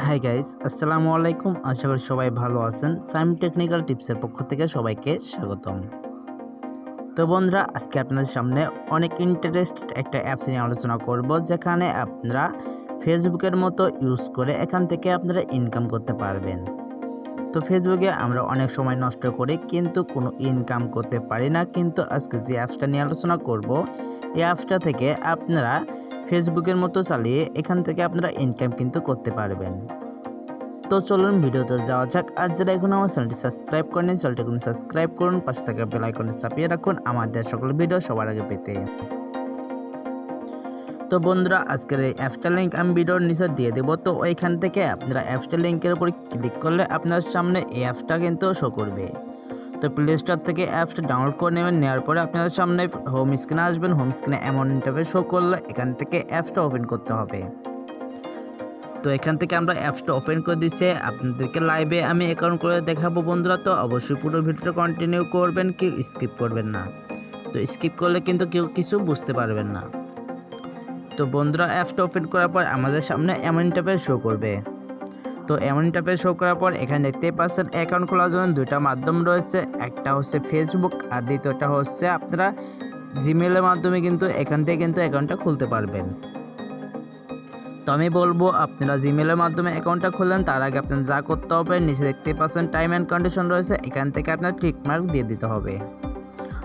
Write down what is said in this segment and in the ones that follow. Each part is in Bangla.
হাই গাইস, আসসালামু আলাইকুম। আশা করি সবাই ভালো আছেন। সাইম টেকনিক্যাল টিপসের পক্ষ থেকে সবাইকে স্বাগতম। তো বন্ধুরা, আজকে আপনাদের সামনে অনেক ইন্টারেস্টেড একটা অ্যাপস নিয়ে আলোচনা করব, যেখানে আপনারা ফেসবুকের মতো ইউজ করে এখান থেকে আপনারা ইনকাম করতে পারবেন। তো ফেসবুকে আমরা অনেক সময় নষ্ট করি কিন্তু কোনো ইনকাম করতে পারি না, কিন্তু আজকে যে অ্যাপসটা নিয়ে আলোচনা করব, এই অ্যাপসটা থেকে আপনারা ফেসবুকের মতো চালিয়ে এখান থেকে আপনারা ইনকাম কিন্তু করতে পারবেন। তো চলুন ভিডিওতে যাওয়া যাক। আর যারা এখন আমার চ্যানেলটি সাবস্ক্রাইব করেন, চ্যানেলটি এখন সাবস্ক্রাইব করুন, পাশে থাকা বেল আইকনটি চাপিয়ে রাখুন আমাদের সকল ভিডিও সবার আগে পেতে। তো বন্ধুরা, আজকের এই অ্যাপসটার লিঙ্ক আমি ভিডিওর নিচে দিয়ে দেবো। তো ওইখান থেকে আপনারা অ্যাপসটার লিঙ্কের উপর ক্লিক করলে আপনার সামনে এই অ্যাপসটা কিন্তু শো করবে। তো প্লে স্টোর থেকে অ্যাপসটা ডাউনলোড করে নেবেন। নেওয়ার পরে আপনাদের সামনে হোম স্ক্রিনে আসবেন। হোম স্ক্রিনে এমন ইন্টারফেস শো করলে এখান থেকে অ্যাপসটা ওপেন করতে হবে। তো এখান থেকে আমরা অ্যাপসটা ওপেন করে দিচ্ছে। আপনাদেরকে লাইভে আমি অ্যাকাউন্ট করে দেখাবো বন্ধুরা। তো অবশ্যই পুরো ভিডিওটা কন্টিনিউ করবেন, কেউ স্কিপ করবেন না। তো স্কিপ করলে কিন্তু কেউ কিছু বুঝতে পারবেন না। তো বন্ধুরা, অ্যাপসটা ওপেন করার পর আমাদের সামনে এমন ইন্টারফেস শো করবে। তো এমন ইন্টারফেস শো করার পর এখানে দেখতেই পাচ্ছেন অ্যাকাউন্ট খোলার জন্য দুইটা মাধ্যম রয়েছে। একটা হচ্ছে ফেসবুক আর দ্বিতীয়টা হচ্ছে আপনারা জিমেলের মাধ্যমে কিন্তু এখান থেকে কিন্তু অ্যাকাউন্টটা খুলতে পারবেন। তো আমি বলবো আপনারা জিমেলের মাধ্যমে অ্যাকাউন্টটা খুললেন, তার আগে আপনার যা করতে হবে, নিচে দেখতে পাচ্ছেন টাইম অ্যান্ড কন্ডিশন রয়েছে, এখান থেকে আপনার টিকমার্ক দিয়ে দিতে হবে।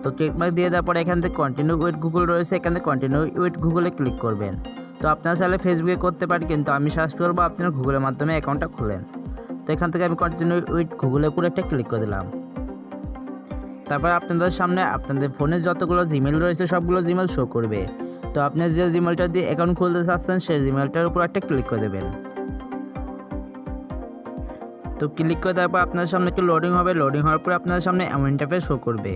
তো টিকমার্ক দিয়ে দেওয়ার পরে এখান থেকে কন্টিনিউ উইথ গুগল রয়েছে, এখান থেকে কন্টিনিউ উইথ গুগলে ক্লিক করবেন। তো আপনারা চাইলে ফেসবুকে করতে পারেন, কিন্তু আমি সাজেস্ট করবো আপনারা গুগলের মাধ্যমে অ্যাকাউন্টটা খুলেন। তো এখান থেকে আমি কন্টিনিউ উইথ গুগলে পুরো একটা ক্লিক করে দিলাম। তারপর আপনাদের সামনে আপনাদের ফোনে যতগুলো জিমেল রয়েছে সবগুলো জিমেল শো করবে। তো আপনি যে জিমেলটা দিয়ে অ্যাকাউন্ট খুলতে চাচ্ছেন সেই জিমেলটার উপর একটা ক্লিক করে দেবেন। তো ক্লিক করে দেওয়ার পর আপনার সামনে একটু লোডিং হবে। লোডিং হওয়ার পর আপনার সামনে এমন ইন্টারফেস শো করবে।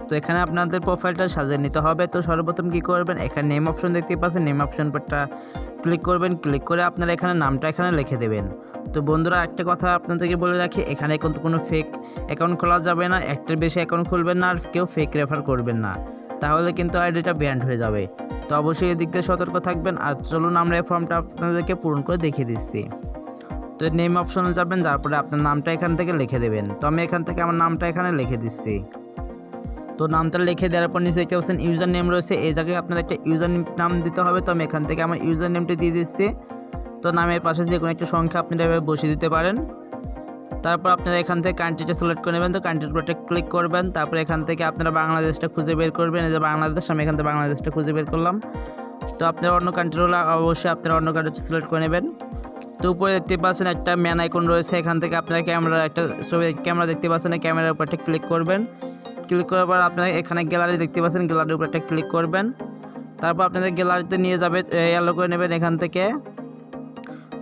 তো এখানে আপনাদের প্রোফাইলটা সাজিয়ে নিতে হবে। তো সর্বপ্রথম কী করবেন, এখানে নেম অপশন দেখতে পাচ্ছেন, নেম অপশন পরটা ক্লিক করবেন। ক্লিক করে আপনারা এখানে নামটা এখানে লিখে দেবেন। তো বন্ধুরা, একটা কথা আপনাদেরকে বলে রাখি, এখানে কিন্তু কোনো ফেক অ্যাকাউন্ট খোলা যাবে না, একটার বেশি অ্যাকাউন্ট খুলবেন না, আর কেউ ফেক রেফার করবেন না, তাহলে কিন্তু আইডিটা ব্যান্ড হয়ে যাবে। তো অবশ্যই এদিক দিয়ে সতর্ক থাকবেন। আর চলুন আমরা এই ফর্মটা আপনাদেরকে পূরণ করে দেখিয়ে দিচ্ছি। তো নেম অপশনে যাবেন, তারপরে আপনার নামটা এখান থেকে লিখে দেবেন। তো আমি এখান থেকে আমার নামটা এখানে লিখে দিচ্ছি। তো নামটা লিখে দেওয়ার পর নিচে দেখতে পাচ্ছেন ইউজার নেম রয়েছে, এই জায়গায় আপনার একটা ইউজার নাম দিতে হবে। তো আমি এখান থেকে আমার ইউজার নেমটি দিয়ে দিচ্ছি। তো নামের পাশে যে কোনো একটা সংখ্যা আপনারা এভাবে বসিয়ে দিতে পারেন। তারপর আপনারা এখান থেকে কান্ট্রিটা সিলেক্ট করে নেবেন। তো কান্ট্রির উপরটা ক্লিক করবেন। তারপরে এখান থেকে আপনারা বাংলাদেশটা খুঁজে বের করবেন। এই যে বাংলাদেশ, আমি এখান থেকে বাংলাদেশটা খুঁজে বের করলাম। তো আপনারা অন্য কান্ট্রি হলে অবশ্যই আপনারা অন্য কান্ট্রি সিলেক্ট করে নেবেন। তো উপরে দেখতে পাচ্ছেন একটা ম্যান আইকন রয়েছে, এখান থেকে আপনারা ক্যামেরার একটা ছবি ক্যামেরা দেখতে পাচ্ছেন, ক্যামেরার উপরটা ক্লিক করবেন। ক্লিক করার পর আপনারা এখানে গ্যালারি দেখতে পাচ্ছেন, গ্যালারির উপর একটা ক্লিক করবেন। তারপর আপনাদের গ্যালারিতে নিয়ে যাবে, অ্যালো করে নেবেন এখান থেকে।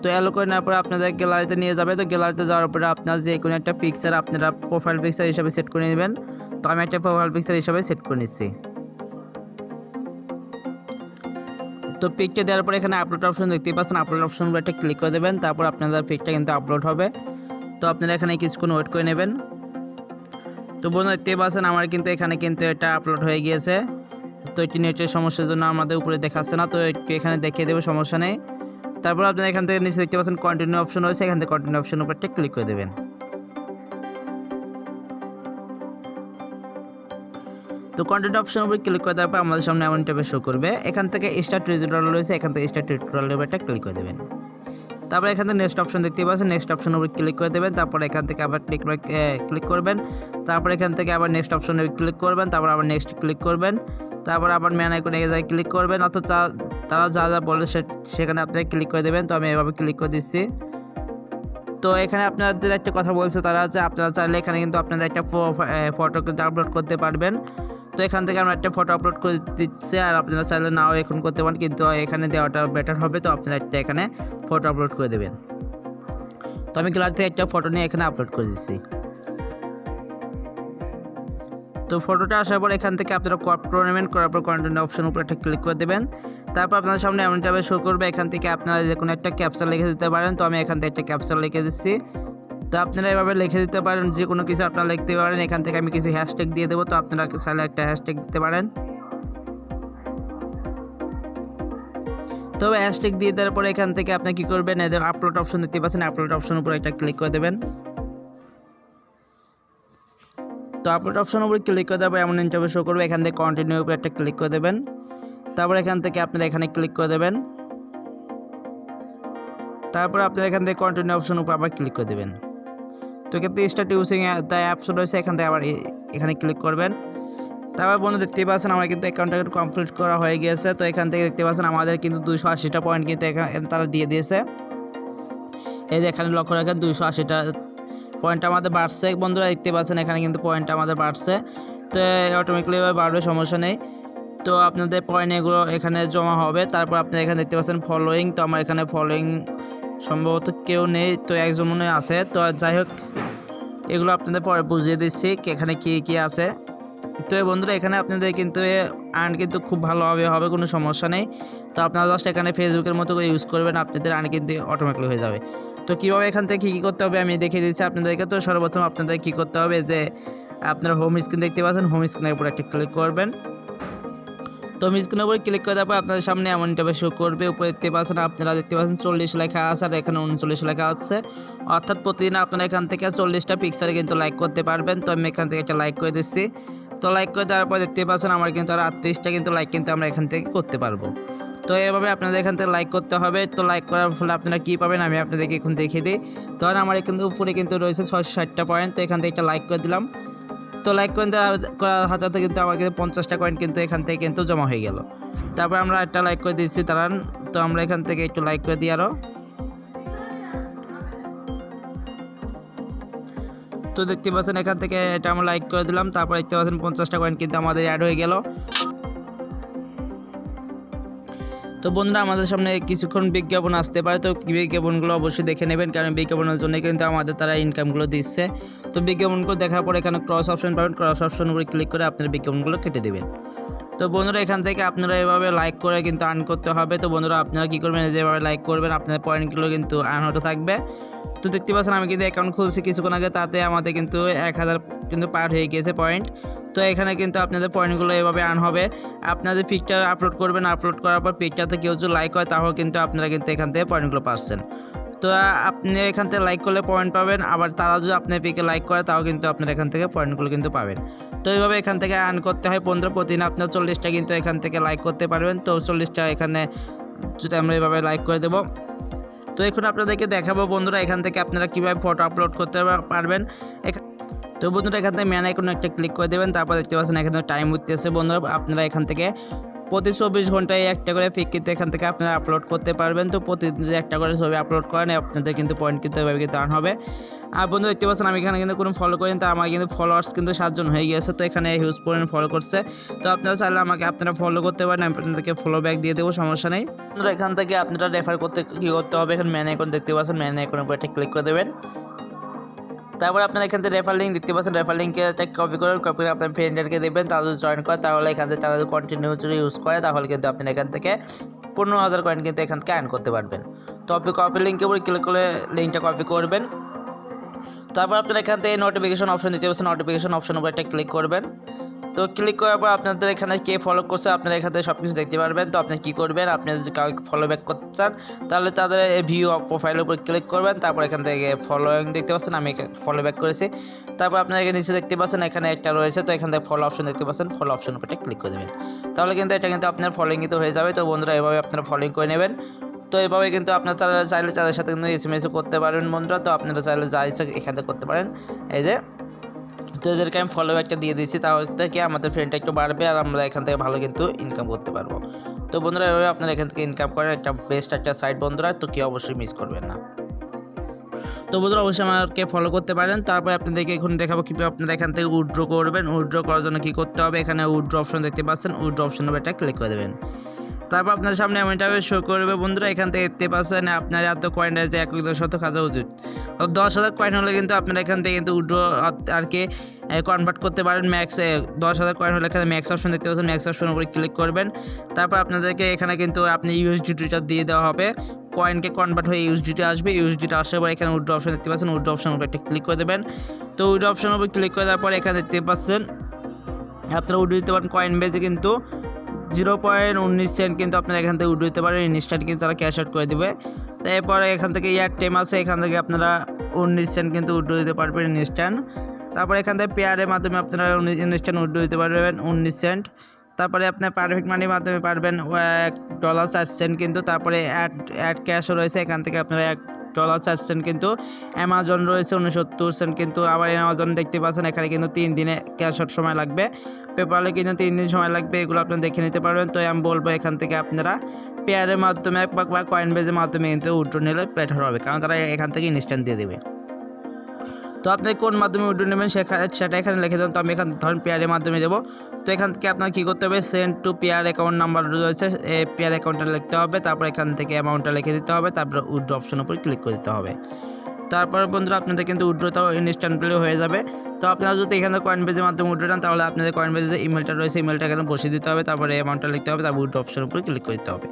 তো অ্যালো করে নেওয়ার পরে আপনাদের গ্যালারিতে নিয়ে যাবে। তো গ্যালারিতে যাওয়ার পরে আপনার যে কোনো একটা পিকচার আপনারা প্রোফাইল পিকচার হিসাবে সেট করে নেবেন। তো আমি একটা প্রোফাইল পিকচার হিসাবে সেট করে নিচ্ছি। তো পিকটা দেওয়ার পরে এখানে আপলোড অপশন দেখতে পাচ্ছেন, আপলোড অপশনগুলো একটা ক্লিক করে দেবেন। তারপর আপনাদের পিকটা কিন্তু আপলোড হবে। তো আপনারা এখানে কিছুক্ষণ ওয়েট করে নেবেন। তো বন্ধু, দেখতে পাচ্ছেন আমার কিন্তু এখানে কিন্তু এটা আপলোড হয়ে গিয়েছে। তো এটি নেটের সমস্যার জন্য আমাদের উপরে দেখাচ্ছে না, তো একটু এখানে দেখিয়ে দেবে, সমস্যা নেই। তারপর আপনারা এখান থেকে নিচে দেখতে পাচ্ছেন কন্টিনিউ অপশন রয়েছে, এখান থেকে কন্টিনিউ অপশনের উপর একটা ক্লিক করে দেবেন। তো কন্টেন্ট অপশনের উপর ক্লিক করে দেওয়ার পর আমাদের সামনে এমন ইন্টারফেস শো করবে। এখান থেকে স্টার্ট টিউটোরিয়াল রয়েছে, এখান থেকে স্টার্ট টিউটোরিয়ালের উপর একটা ক্লিক করে দেবেন। তারপর এখান থেকে নেক্সট অপশন দেখতে পাচ্ছেন, নেক্সট অপশনের উপর ক্লিক করে দেবেন। তারপর এখান থেকে আবার ক্লিক করবেন। তারপর এখান থেকে আবার নেক্সট অপশনে ক্লিক করবেন। তারপর আবার নেক্সট ক্লিক করবেন। তারপর আবার ম্যান আইকনে যায় ক্লিক করবেন, অর্থাৎ তারা যা যা বলে সেখানে আপনারা ক্লিক করে দেবেন। তো আমি এভাবে ক্লিক করে দিচ্ছি। তো এখানে আপনাদের একটা কথা বলছে তারা, যে আপনারা চাইলে এখানে কিন্তু আপনাদের একটা ফটো কিন্তু আপলোড করতে পারবেন। তো এখান থেকে আমরা একটা ফটো আপলোড করে দিচ্ছি, আর আপনারা চাইলে নাও এখন করতে পারেন, কিন্তু এখানে দেওয়াটা বেটার হবে। তো আপনারা একটা এখানে ফটো আপলোড করে দেবেন। তো আমি গ্যালারি থেকে একটা ফটো নিয়ে এখানে আপলোড করে দিচ্ছি। তো ফটোটা আসার পর এখান থেকে আপনারা ক্রপ করে নেবেন, করার পর কন্টেন্ট অপশন উপর একটা ক্লিক করে দেবেন। তারপর আপনাদের সামনে এমনভাবে শো করবে, এখান থেকে আপনারা যে কোনো একটা ক্যাপশন লিখে দিতে পারেন। তো আমি এখান থেকে একটা ক্যাপশন লিখে দিচ্ছি। তো আপনারা এভাবে লিখে দিতে পারেন, যে কোনো কিছু আপনারা লিখতে পারেন। এখান থেকে আমি কিছু হ্যাশট্যাগ দিয়ে দেবো, তো আপনারা চাইলে একটা হ্যাশট্যাগ দিতে পারেন। তবে হ্যাশট্যাগ দিয়ে দেওয়ার পরে এখান থেকে আপনি কী করবেন, এদের আপলোড অপশন দেখতে পাচ্ছেন, আপলোড অপশনের উপর একটা ক্লিক করে দেবেন। তো আপলোড অপশনের উপর ক্লিক করে দেওয়ার পর এমন ইন্টারভিউ শো করবে, এখান থেকে কন্টিনিউর উপর একটা ক্লিক করে দেবেন। তারপর এখান থেকে আপনারা এখানে ক্লিক করে দেবেন। তারপর আপনারা এখান থেকে কন্টিনিউ অপশনের উপর আবার ক্লিক করে দেবেন। তো এক্ষেত্রে স্টার্ট ইউজিং দ্য অ্যাপস রয়েছে, এখান থেকে আবার এখানে ক্লিক করবেন। তারপর বন্ধু দেখতে পাচ্ছেন আমার কিন্তু অ্যাকাউন্টটা কমপ্লিট করা হয়ে গিয়েছে। তো এখান থেকে দেখতে পাচ্ছেন আমাদের কিন্তু 280টা পয়েন্ট কিন্তু এখানে তারা দিয়ে দিয়েছে। এই যে এখানে লক্ষ্য রাখেন 280টা পয়েন্ট আমাদের বাড়ছে বন্ধুরা, দেখতে পাচ্ছেন এখানে কিন্তু পয়েন্টটা আমাদের বাড়ছে। তো অটোমেটিক্যালি বাড়বে, সমস্যা নেই। তো আপনাদের পয়েন্ট এগুলো এখানে জমা হবে। তারপর আপনি এখানে দেখতে পাচ্ছেন ফলোয়িং, তো আমার এখানে ফলোয়িং সম্ভবত কেউ নেই, তো একজন মনে আছে। তো যাই হোক, এগুলো আপনাদের পরে বুঝিয়ে দিচ্ছি এখানে কী কী আছে। তো বন্ধুরা এখানে আপনাদের কিন্তু আর্ন কিন্তু খুব ভালোভাবে হবে, কোনো সমস্যা নেই। তো আপনারা জাস্ট এখানে ফেসবুকের মতো করে ইউজ করবেন, আপনাদের আর্ন কিন্তু অটোমেটিক্যালি হয়ে যাবে। তো কীভাবে এখান থেকে কী করতে হবে আমি দেখিয়ে দিচ্ছি আপনাদেরকে। তো সর্বপ্রথম আপনাদের কী করতে হবে, যে আপনারা হোম স্ক্রিন দেখতে পাচ্ছেন, হোম স্ক্রিনের উপর একটা ক্লিক করবেন। তো হোম স্ক্রিনের উপরে ক্লিক করে দেওয়ার পর আপনাদের সামনে এমন ইন্টারফেস শো করবে। উপরে দেখতে পাচ্ছেন, আপনারা দেখতে পাচ্ছেন 40 লেখা আছে আর এখানে 39 লেখা আছে। অর্থাৎ প্রতিদিন আপনারা এখান থেকে 40টা পিকচারে কিন্তু লাইক করতে পারবেন। তো আমি এখান থেকে একটা লাইক করে দিচ্ছি। তো লাইক করে দেওয়ার পর দেখতে পাচ্ছেন আমার কিন্তু আর 38টা কিন্তু লাইক কিন্তু আমরা এখান থেকে করতে পারবো। তো এভাবে আপনাদের এখান থেকে লাইক করতে হবে। তো লাইক করার ফলে আপনারা কী পাবেন আমি আপনাদেরকে এখন দেখিয়ে দিই। তখন আমার কিন্তু উপরে কিন্তু রয়েছে 660টা পয়েন্ট। তো এখান থেকে একটা লাইক করে দিলাম। তো লাইক কয়েন করার হাতে কিন্তু আমার কিন্তু 50টা কয়েন কিন্তু এখান থেকে কিন্তু জমা হয়ে গেল। তারপর আমরা একটা লাইক করে দিচ্ছি দাঁড়ান। তো আমরা এখান থেকে একটু লাইক করে দিই আরও। তো দেখতে পাচ্ছেন এখান থেকে এটা আমরা লাইক করে দিলাম। তারপর দেখতে পাচ্ছেন 50টা কয়েন কিন্তু আমাদের অ্যাড হয়ে গেল। তো বন্ধুরা আমাদের সামনে কিছুক্ষণ বিজ্ঞাপন আসতে পারে, তো বিজ্ঞাপনগুলো অবশ্যই দেখে নেবেন, কারণ বিজ্ঞাপনের জন্য কিন্তু আমাদের তারা ইনকামগুলো দিচ্ছে। তো বিজ্ঞাপনগুলো দেখার পর এখানে ক্রস অপশন পাবেন, ক্রস অপশন উপরে ক্লিক করে আপনার বিজ্ঞাপনগুলো কেটে দেবেন। তো বন্ধুরা এখান থেকে আপনারা এভাবে লাইক করে কিন্তু আর্ন করতে হবে। তো বন্ধুরা আপনারা কী করবেন, যেভাবে লাইক করবেন আপনাদের পয়েন্টগুলো কিন্তু আর্ন হতে থাকবে। তো দেখতে পাচ্ছেন আমি কিন্তু অ্যাকাউন্ট খুলছি কিছুক্ষণ আগে, তাতে আমাদের কিন্তু 1000 কিন্তু পার হয়ে গিয়েছে পয়েন্ট। তো এখানে কিন্তু আপনাদের পয়েন্টগুলো এভাবে আর্ন হবে। আপনাদের পিকচার আপলোড করবেন, আপলোড করার পর পিকচারতে কেউ যদি লাইক হয় তাহলে কিন্তু আপনারা কিন্তু এখান থেকে পয়েন্টগুলো পাচ্ছেন। তো আপনি এখান থেকে লাইক করলে পয়েন্ট পাবেন, আবার তারা যদি আপনার পিকে লাইক করে তাও কিন্তু আপনারা এখান থেকে পয়েন্টগুলো কিন্তু পাবেন। তো এইভাবে এখান থেকে আর্ন করতে হয় 15 প্রতিদিন আপনার 40টা কিন্তু এখান থেকে লাইক করতে পারবেন। তো 40টা এখানে যদি আমরা এভাবে লাইক করে দেবো। তো এখন আপনাদেরকে দেখাবো বন্ধুরা এখান থেকে আপনারা কীভাবে ফটো আপলোড করতে পারবেন। তো বন্ধুরা এখান থেকে ম্যান আইকনে একটা ক্লিক করে দেবেন। তারপর দেখতে পাচ্ছেন এখানে টাইম উঠতেছে বন্ধুরা, আপনারা এখান থেকে প্রতি 24 ঘন্টায় একটা করে পিক কিন্তু এখান থেকে আপনারা আপলোড করতে পারবেন। তো প্রতিদিন যদি একটা করে ছবি আপলোড করেন আপনাদের কিন্তু পয়েন্ট কিন্তু এভাবে কিন্তু আর্ন হবে। আর বন্ধু দেখতে পাচ্ছেন আমি এখানে কিন্তু কোনো ফলো করিনি, তা আমার কিন্তু ফলোয়ার্স কিন্তু 7 জন হয়ে গিয়েছে। তো এখানে হিউজ পরিমাণ ফলো করছে। তো আপনারা চাইলে আপনারা ফলো করতে পারেন, আমি আপনাদেরকে ফলো ব্যাক দিয়ে দেবো, সমস্যা নেই। আপনারা এখান থেকে আপনারা রেফার করতে কী করতে হবে, এখানে ম্যান আইকন দেখতে পাচ্ছেন, ম্যান আইকনের উপর একটা ক্লিক করে দেবেন। তারপর আপনারা এখান থেকে রেফার লিঙ্ক দেখতে পাচ্ছেন, রেফার লিঙ্কে কপি করে আপনার ফ্রেন্ডদেরকে দেবেন, তারা যদি জয়েন করে তাহলে এখান থেকে তারা যদি কন্টিনিউ যদি ইউজ করে তাহলে কিন্তু আপনি এখান থেকে 15,000 কয়েন কিন্তু এখান থেকে আর্ন করতে পারবেন। তো আপনি কপি লিঙ্কের উপরে ক্লিক করে লিঙ্কটা কপি করবেন। তারপর আপনারা এখান থেকে নোটিফিকেশন অপশন দিতে পাচ্ছেন, নোটিফিকেশন অপশনের উপর একটা ক্লিক করবেন। তো ক্লিক করার পর আপনাদের এখানে কে ফলো করছে আপনারা এখান থেকে সব কিছু দেখতে পারবেন। তো আপনি কী করবেন, আপনি যদি কাউকে ফলো ব্যাক করতে চান তাহলে তাদের ভিউ প্রোফাইলের উপর ক্লিক করবেন। তারপর এখান থেকে ফলোয়িং দেখতে পাচ্ছেন, আমি ফলো ব্যাক করেছি। তারপর আপনারা এখানে নিচে দেখতে পাচ্ছেন এখানে একটা রয়েছে, তো এখান থেকে ফলো অপশন দেখতে পাচ্ছেন, ফলো অপশনের উপর ক্লিক করে দেবেন। তাহলে কিন্তু এটা কিন্তু আপনার ফলোয়িং কিন্তু হয়ে যাবে। তো বন্ধুরা এভাবে আপনারা ফলোয়িং করে নেবেন। তো এভাবে কিন্তু আপনারা চাইলে তাদের সাথে কিন্তু এসএমএসও করতে পারবেন বন্ধুরা। তো আপনারা চাইলে যা ইচ্ছা এখানে করতে পারেন। এই যে তো এদেরকে আমি ফলো ব্যাকটা দিয়ে দিচ্ছি, তাহলে থেকে আমাদের ফ্রেন্ডটা একটু বাড়বে আর আমরা এখান থেকে ভালো কিন্তু ইনকাম করতে পারবো। তো বন্ধুরা এভাবে আপনারা এখান থেকে ইনকাম করেন, একটা বেস্ট একটা সাইট বন্ধুরা, তো কেউ অবশ্যই মিস করবেন না। তো বন্ধুরা অবশ্যই আমাকে ফলো করতে পারেন। তারপরে আপনাদেরকে এখন দেখাবো কীভাবে আপনারা এখান থেকে উইথড্র করবেন। উইথড্র করার জন্য কী করতে হবে, এখানে উইথড্র অপশন দেখতে পাচ্ছেন, উইথড্র অপশনের উপর একটা ক্লিক করে দেবেন। তারপর আপনার সামনে এমনটাভাবে শো করবে বন্ধুরা, এখান থেকে দেখতে পাচ্ছেন আপনার এত কয়েন রয়েছে 1,000 হাজার উচিত 10,000 কয়েন হলে কিন্তু আপনারা এখান থেকে কিন্তু উইথড্র আর কি কনভার্ট করতে পারেন। ম্যাক্স 10,000 কয়েন হলে এখানে ম্যাক্স অপশন দেখতে পাচ্ছেন, ম্যাক্স অপশনের উপরে ক্লিক করবেন। তারপর আপনাদেরকে এখানে কিন্তু আপনি ইউএসডিটা দিয়ে দেওয়া হবে, কয়েনকে কনভার্ট হয়ে ইউএসডিটি আসবে। ইউএসডিটা আসার পর এখানে উইথড্র অপশন দেখতে পাচ্ছেন, উইথড্র অপশনের উপর একটা ক্লিক করে দেবেন। তো উইথড্র অপশনের উপর ক্লিক করে দেওয়ার পর এখানে দেখতে পাচ্ছেন আপনারা উইথড্র দিতে পারেন কয়েন বেজে কিন্তু 0.19 সেন্ট কিন্তু আপনারা এখান থেকে উইথড্র দিতে পারেন। ইনস্ট্যান্ট কিন্তু তারা ক্যাশ আউট করে দেবে। তো এরপরে এখান থেকে ইয়ার টাইম আছে, এখান থেকে আপনারা 19 সেন্ট কিন্তু উইথড্র দিতে পারবেন ইনস্ট্যান্ট। তারপরে এখান থেকে পেয়ারের মাধ্যমে আপনারা ইনস্ট্যান্ট উইথড্র দিতে পারবেন 19 সেন্ট। তারপরে আপনার পারফেক্ট মানির মাধ্যমে পারবেন $1.04 কিন্তু। তারপরে অ্যাড ক্যাশও রয়েছে, এখান থেকে আপনারা $1.04 কিন্তু। অ্যামাজন রয়েছে 69 সেন্ট কিন্তু। আবার অ্যামাজন দেখতে পাচ্ছেন এখানে কিন্তু 3 দিনে ক্যাশ আউট সময় লাগবে, পেপালে কিন্তু 3 দিন সময় লাগবে, এগুলো আপনারা দেখে নিতে পারবেন। তো আমি বলবো এখান থেকে আপনারা পেয়ারের মাধ্যমে বা কয়েনবেজের মাধ্যমে কিন্তু উইথড্র নিলে বেটার হবে, কারণ তারা এখান থেকে ইনস্ট্যান্ট দিয়ে দেবে। তো আপনি কোন মাধ্যমে উইথড্র নেবেন সেটা এখানে লিখে দেন। তো আমি এখানে ধরেন পেয়ারের মাধ্যমে দেবো। তো এখান থেকে আপনার কী করতে হবে, send to pair account number রয়েছে, এই পেয়ার অ্যাকাউন্টটা লিখতে হবে। তারপর এখান থেকে অ্যামাউন্টটা লিখে দিতে হবে, তারপর উইথড্র অপশনের উপর ক্লিক করে দিতে হবে। তারপর বন্ধুরা আপনাদের কিন্তু উইথড্রটাও ইনস্ট্যান্টলি হয়ে যাবে। তো আপনারা যদি এখানে কয়েনবেজের মাধ্যমে উইথড্র নেন, তাহলে আপনাদের কয়েনবেজে ইমেলটা রয়েছে, ইমেলটা এখানে বসিয়ে দিতে হবে, তারপরে অ্যামাউন্টটা লিখতে হবে, তারপর উইথড্র অপশনের উপর ক্লিক করে দিতে হবে।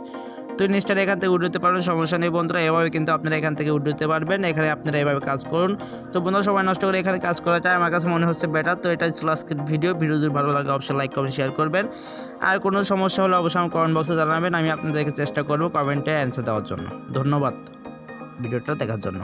তো ইনস্ট্যান্ট এখান থেকে উইথড্র দিতে পারবেন, সমস্যা নেই বন্ধুরা। এভাবে কিন্তু আপনারা এখান থেকে উইথড্র দিতে পারবেন। এখানে আপনারা এভাবে কাজ করুন। তো বন্ধুরা সময় নষ্ট করে এখানে কাজ করাটা আমার কাছে মনে হচ্ছে বেটার। তো এটাই ছিল আজকের ভিডিও যদি ভালো লাগে অবশ্যই লাইক কমেন্ট শেয়ার করবেন। আর কোনো সমস্যা হলে অবশ্যই আমার কমেন্ট বক্সে জানাবেন, আমি আপনাদেরকে চেষ্টা করবো কমেন্টে অ্যান্সার দেওয়ার জন্য। ধন্যবাদ ভিডিওটা দেখার জন্য।